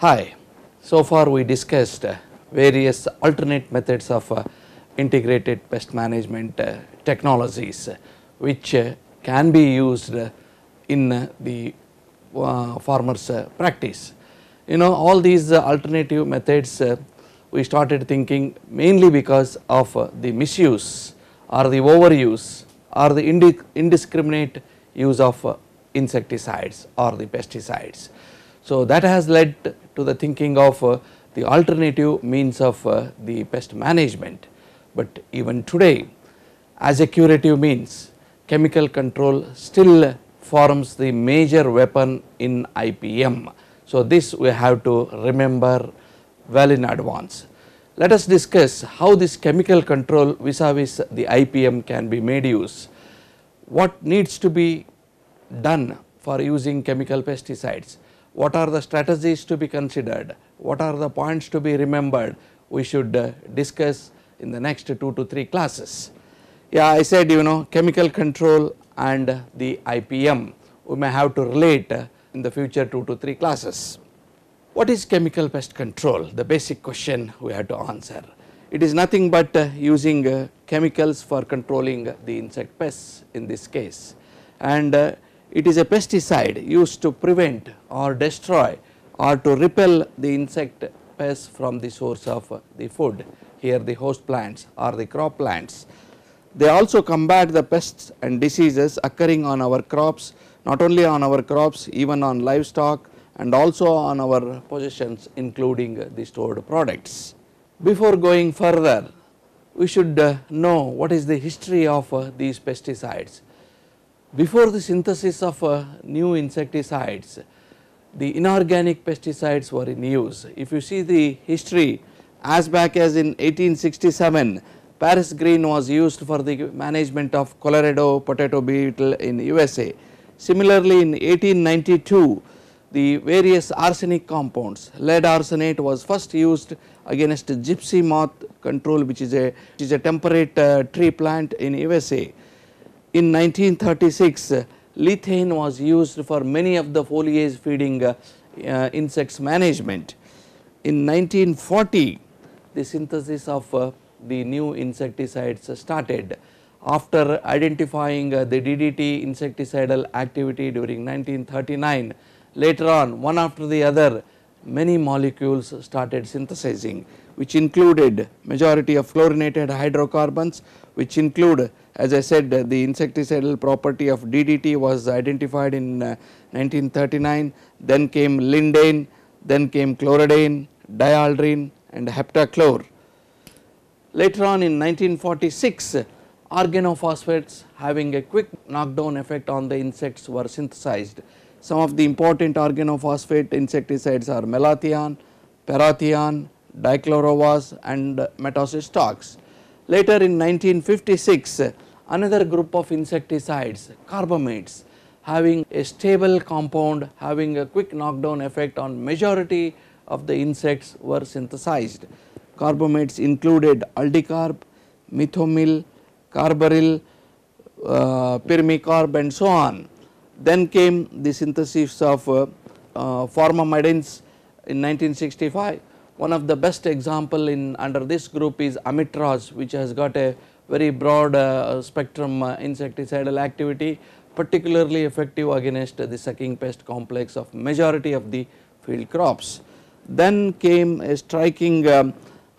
Hi, so far we discussed various alternate methods of integrated pest management technologies which can be used in the farmers practice. You know, all these alternative methods we started thinking mainly because of the misuse or the overuse or the indiscriminate use of insecticides or the pesticides. So, that has led to the thinking of the alternative means of the pest management, but even today as a curative means, chemical control still forms the major weapon in IPM. So, this we have to remember well in advance. Let us discuss how this chemical control vis-a-vis the IPM can be made use. What needs to be done for using chemical pesticides? What are the strategies to be considered? What are the points to be remembered? We should discuss in the next 2 to 3 classes. Yeah, I said chemical control and the IPM we may have to relate in the future 2 to 3 classes. What is chemical pest control? The basic question we have to answer. It is nothing but using chemicals for controlling the insect pests in this case, and it is a pesticide used to prevent or destroy or to repel the insect pests from the source of the food, here the host plants or the crop plants. They also combat the pests and diseases occurring on our crops, not only on our crops, even on livestock and also on our possessions including the stored products. Before going further, we should know what is the history of these pesticides. Before the synthesis of new insecticides, the inorganic pesticides were in use. If you see the history, as back as in 1867, Paris green was used for the management of Colorado potato beetle in USA. Similarly, in 1892, the various arsenic compounds, lead arsenate was first used against gypsy moth control, which is a temperate tree plant in USA. In 1936, lethane was used for many of the foliage feeding insects management. In 1940, the synthesis of the new insecticides started. After identifying the DDT insecticidal activity during 1939, later on one after the other many molecules started synthesizing, which included majority of fluorinated hydrocarbons, which include, as I said, the insecticidal property of DDT was identified in 1939, then came lindane, then came chloridane, dialdrine and heptachlor. Later on in 1946, organophosphates having a quick knockdown effect on the insects were synthesized. Some of the important organophosphate insecticides are malathion, parathion, dichlorowas and metoxistox. Later in 1956, another group of insecticides, carbamates, having a stable compound having a quick knockdown effect on majority of the insects were synthesized. Carbamates included aldicarb, methomyl, carbaryl, pyrimicarb and so on. Then came the synthesis of formamidins in 1965. One of the best example in under this group is amitraz, which has got a very broad spectrum insecticidal activity, particularly effective against the sucking pest complex of majority of the field crops. Then came a striking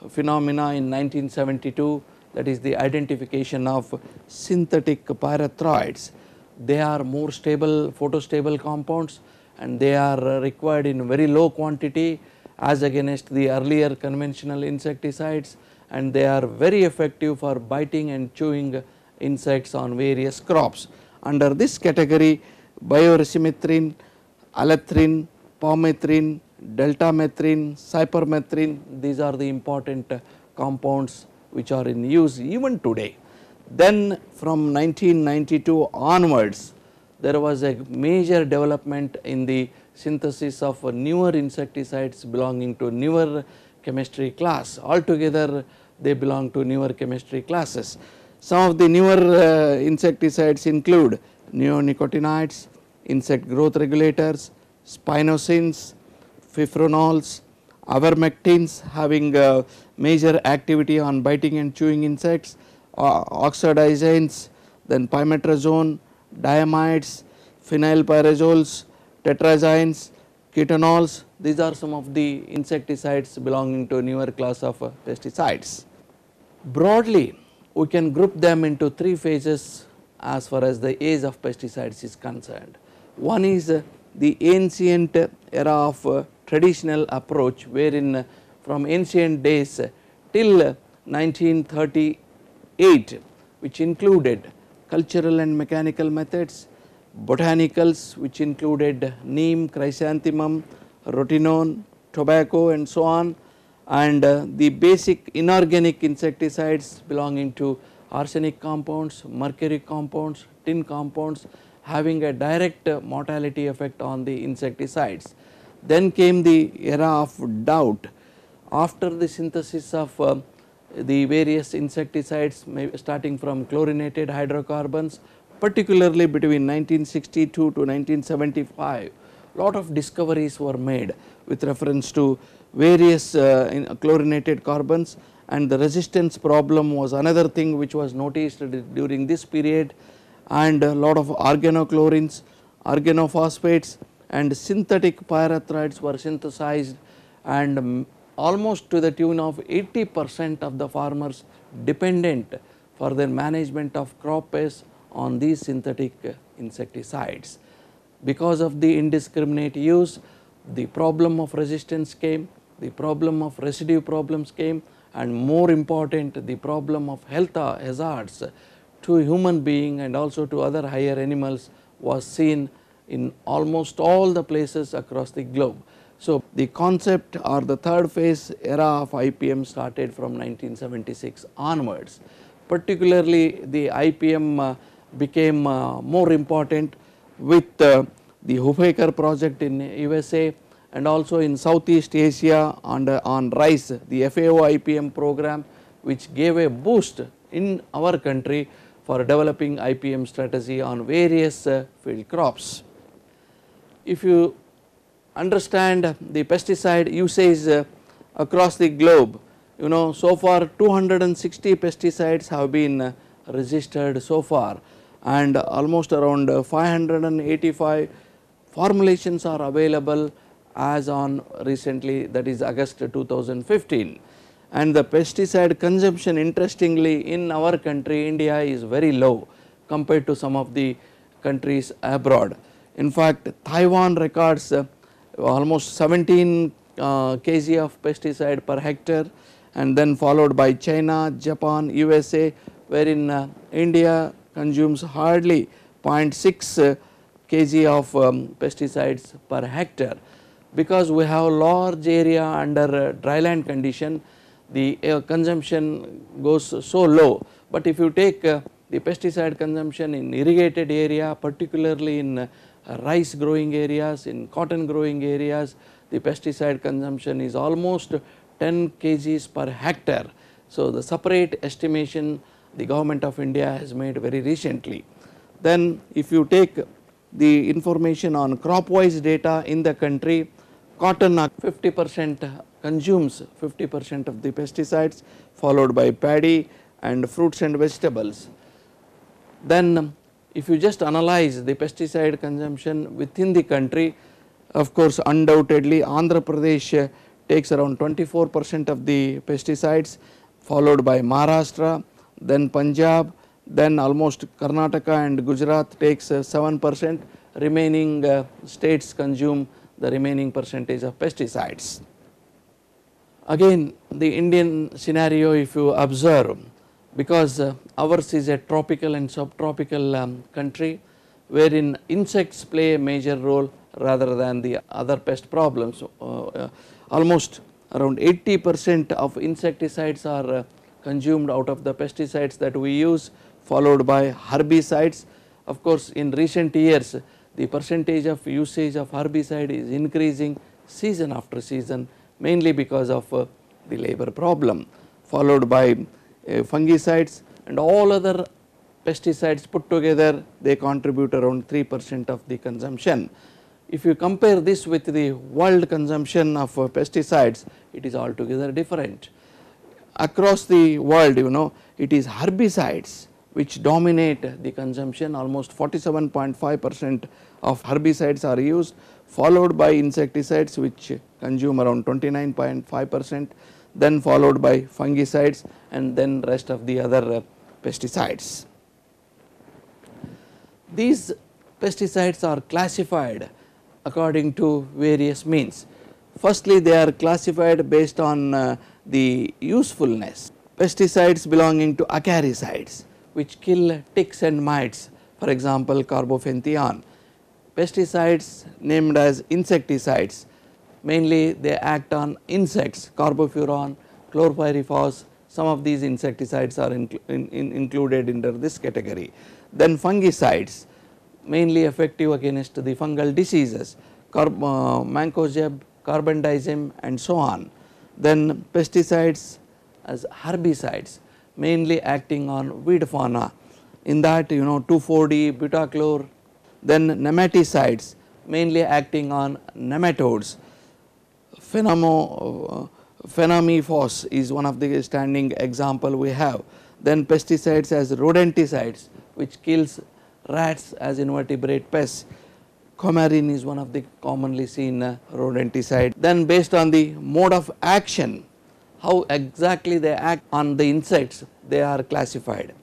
phenomena in 1972, that is the identification of synthetic pyrethroids. They are more stable, photostable compounds, and they are required in very low quantity as against the earlier conventional insecticides, and they are very effective for biting and chewing insects on various crops. Under this category, bioresimetrin, alethrin, permethrin, deltamethrin, cypermethrin, these are the important compounds which are in use even today. Then from 1992 onwards, there was a major development in the synthesis of newer insecticides belonging to newer chemistry class. Altogether they belong to newer chemistry classes. Some of the newer insecticides include neonicotinoids, insect growth regulators, spinosins, fipronils, ivermectins having major activity on biting and chewing insects, oxidizines, then pymetrazone, diamides, phenylpyrazoles, tetrazines, ketanols. These are some of the insecticides belonging to a newer class of pesticides. Broadly, we can group them into three phases as far as the age of pesticides is concerned. One is the ancient era of traditional approach, wherein from ancient days till 1938, which included cultural and mechanical methods, botanicals, which included neem, chrysanthemum, rotenone, tobacco and so on, and the basic inorganic insecticides belonging to arsenic compounds, mercury compounds, tin compounds, having a direct mortality effect on the insecticides. Then came the era of doubt. After the synthesis of the various insecticides starting from chlorinated hydrocarbons, particularly between 1962 to 1975, lot of discoveries were made with reference to various chlorinated carbons, and the resistance problem was another thing which was noticed during this period, and a lot of organochlorines, organophosphates and synthetic pyrethroids were synthesized, and almost to the tune of 80% of the farmers dependent for their management of crop pests on these synthetic insecticides. Because of the indiscriminate use, the problem of resistance came, the problem of residue problems came, and more important, the problem of health hazards to human being and also to other higher animals was seen in almost all the places across the globe. So, the concept or the third phase era of IPM started from 1976 onwards. Particularly the IPM became more important with the Huffaker project in USA and also in Southeast Asia on rice, the FAO IPM program, which gave a boost in our country for developing IPM strategy on various field crops. If you understand the pesticide usage across the globe, you know, so far 260 pesticides have been registered so far, and almost around 585 formulations are available as on recently, that is August 2015. And the pesticide consumption, interestingly, in our country India is very low compared to some of the countries abroad. In fact, Taiwan records almost 17 kg of pesticide per hectare, and then followed by China, Japan, USA, wherein India consumes hardly 0.6 kg of pesticides per hectare. Because we have large area under dryland condition, the consumption goes so low. But if you take the pesticide consumption in irrigated area, particularly in rice growing areas, in cotton growing areas, the pesticide consumption is almost 10 kgs per hectare. So, the separate estimation the government of India has made very recently. Then if you take the information on crop wise data in the country, cotton 50% consumes 50% of the pesticides, followed by paddy and fruits and vegetables. Then if you just analyze the pesticide consumption within the country, of course undoubtedly Andhra Pradesh takes around 24% of the pesticides, followed by Maharashtra, then Punjab, then almost Karnataka and Gujarat takes 7%, remaining states consume the remaining percentage of pesticides. Again, the Indian scenario, if you observe, because ours is a tropical and subtropical country, wherein insects play a major role rather than the other pest problems. Almost around 80% of insecticides are consumed out of the pesticides that we use, followed by herbicides. Of course, in recent years the percentage of usage of herbicide is increasing season after season, mainly because of the labor problem, followed by fungicides, and all other pesticides put together they contribute around 3% of the consumption. If you compare this with the world consumption of pesticides, it is altogether different. Across the world, it is herbicides which dominate the consumption. Almost 47.5% of herbicides are used, followed by insecticides which consume around 29.5%, then followed by fungicides, and then rest of the other pesticides. These pesticides are classified according to various means. Firstly, they are classified based on the usefulness. Pesticides belonging to acaricides which kill ticks and mites, for example carbophentheon. Pesticides named as insecticides, mainly they act on insects, carbofuran, chlorpyrifos, some of these insecticides are included under this category. Then fungicides, mainly effective against the fungal diseases, mancozeb, carbendazim and so on. Then pesticides as herbicides, mainly acting on weed fauna, in that 2,4-D, butachlor. Then nematicides, mainly acting on nematodes. Phenomifos is one of the standing example we have. Then pesticides as rodenticides which kills rats as invertebrate pests. Coumarin is one of the commonly seen rodenticide. Then based on the mode of action, how exactly they act on the insects, they are classified.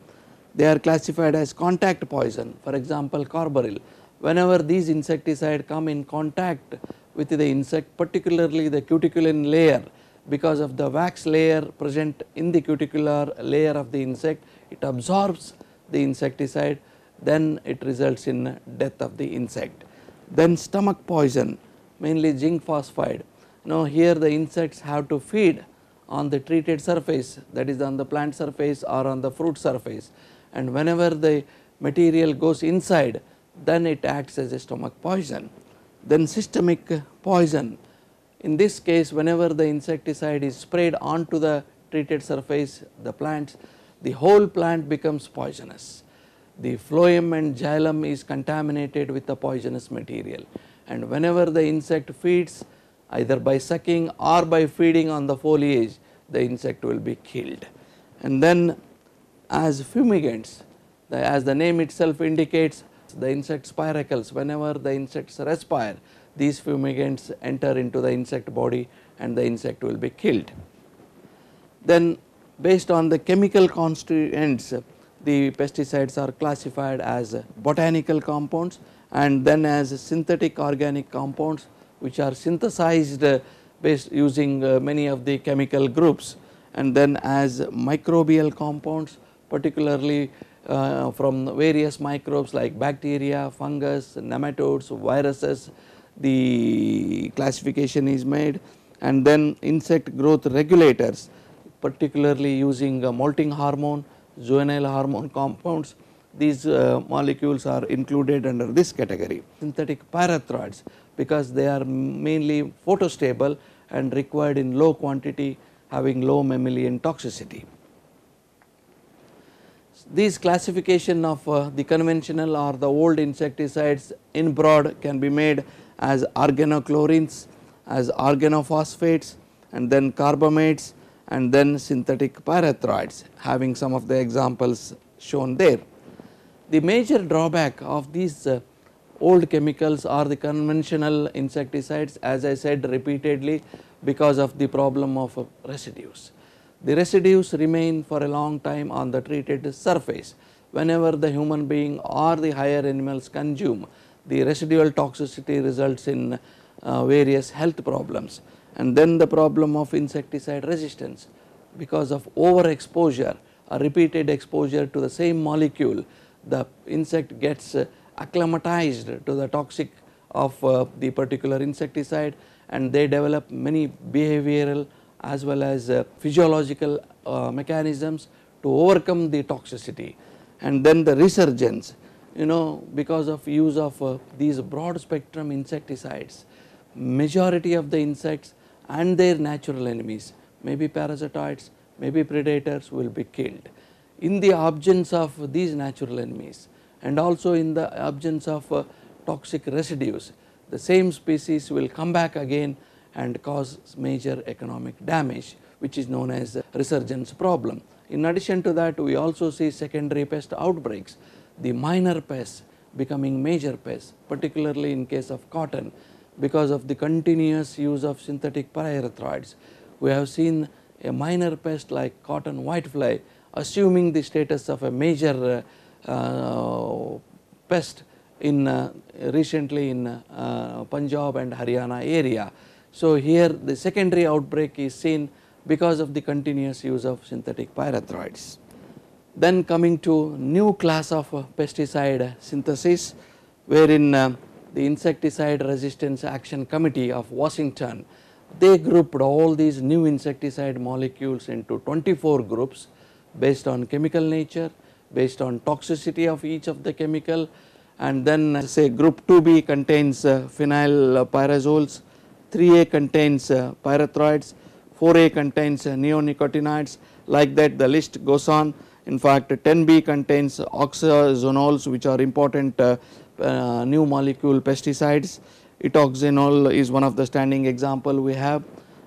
They are classified as contact poison, for example carbaryl. Whenever these insecticides come in contact with the insect, particularly the cuticulin layer, because of the wax layer present in the cuticular layer of the insect, it absorbs the insecticide, then it results in death of the insect. Then stomach poison, mainly zinc phosphide. Now here the insects have to feed on the treated surface, that is on the plant surface or on the fruit surface, and whenever the material goes inside, then it acts as a stomach poison. Then systemic poison, in this case whenever the insecticide is sprayed onto the treated surface, the plants, the whole plant becomes poisonous. The phloem and xylem is contaminated with the poisonous material, and whenever the insect feeds either by sucking or by feeding on the foliage, the insect will be killed. And then as fumigants, as the name itself indicates, the insect spiracles, whenever the insects respire, these fumigants enter into the insect body and the insect will be killed. Then based on the chemical constituents, the pesticides are classified as botanical compounds and then as synthetic organic compounds which are synthesized based using many of the chemical groups, and then as microbial compounds, particularly from various microbes like bacteria, fungus, nematodes, viruses, the classification is made, and then insect growth regulators, particularly using molting hormone, juvenile hormone compounds. These molecules are included under this category. Synthetic pyrethroids, because they are mainly photostable and required in low quantity, having low mammalian toxicity. These classification of the conventional or the old insecticides in broad can be made as organochlorines, as organophosphates, and then carbamates, and then synthetic pyrethroids, having some of the examples shown there. The major drawback of these old chemicals are the conventional insecticides, as I said repeatedly, because of the problem of residues. The residues remain for a long time on the treated surface. Whenever the human being or the higher animals consume, the residual toxicity results in various health problems. And then the problem of insecticide resistance, because of overexposure or repeated exposure to the same molecule, the insect gets acclimatized to the toxic of the particular insecticide, and they develop many behavioral as well as physiological mechanisms to overcome the toxicity. And then the resurgence, because of use of these broad spectrum insecticides, majority of the insects and their natural enemies, maybe parasitoids, maybe predators, will be killed. In the absence of these natural enemies and also in the absence of toxic residues, the same species will come back again and cause major economic damage, which is known as the resurgence problem. In addition to that, we also see secondary pest outbreaks, the minor pests becoming major pests, particularly in case of cotton, because of the continuous use of synthetic pyrethroids. We have seen a minor pest like cotton whitefly assuming the status of a major pest in recently in Punjab and Haryana area. So here the secondary outbreak is seen because of the continuous use of synthetic pyrethroids. Then coming to new class of pesticide synthesis, wherein the Insecticide Resistance Action Committee of Washington, they grouped all these new insecticide molecules into 24 groups based on chemical nature, based on toxicity of each of the chemical, and then say group 2B contains phenylpyrazoles, 3A contains pyrethroids, 4A contains neonicotinoids, like that the list goes on. In fact, 10B contains oxazonols, which are important new molecule pesticides. Etoxanol is one of the standing example we have,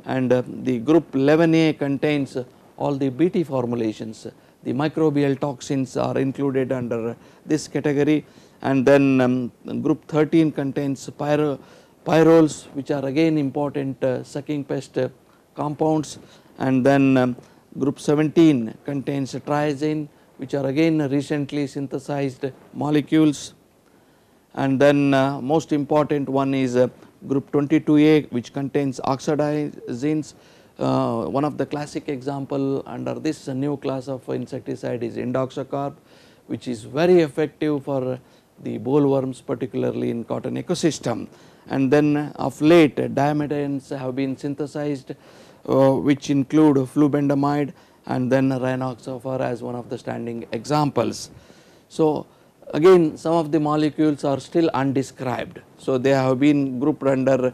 and the group 11A contains all the BT formulations. The microbial toxins are included under this category, and then group 13 contains pyrols, which are again important sucking pest compounds, and then group 17 contains triazine, which are again recently synthesized molecules, and then most important one is group 22A, which contains oxidizines. One of the classic example under this new class of insecticide is indoxacarb, which is very effective for the bollworms, particularly in cotton ecosystem. And then of late dimethanes have been synthesized, which include flubendamide and then rhinoxaphor as one of the standing examples. So again some of the molecules are still undescribed, so they have been grouped under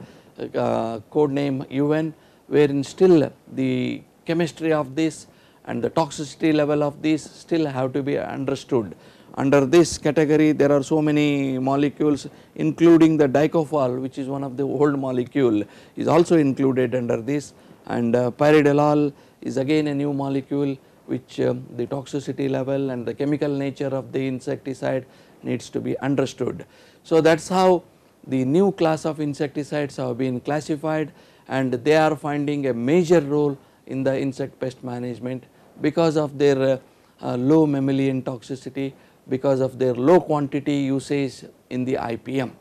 code name UN, wherein still the chemistry of this and the toxicity level of this still have to be understood. Under this category there are so many molecules, including the dicophal, which is one of the old molecule, is also included under this, and pyridolol is again a new molecule which the toxicity level and the chemical nature of the insecticide needs to be understood. So that is how the new class of insecticides have been classified, and they are finding a major role in the insect pest management because of their low mammalian toxicity, because of their low quantity usage in the IPM.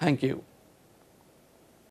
Thank you.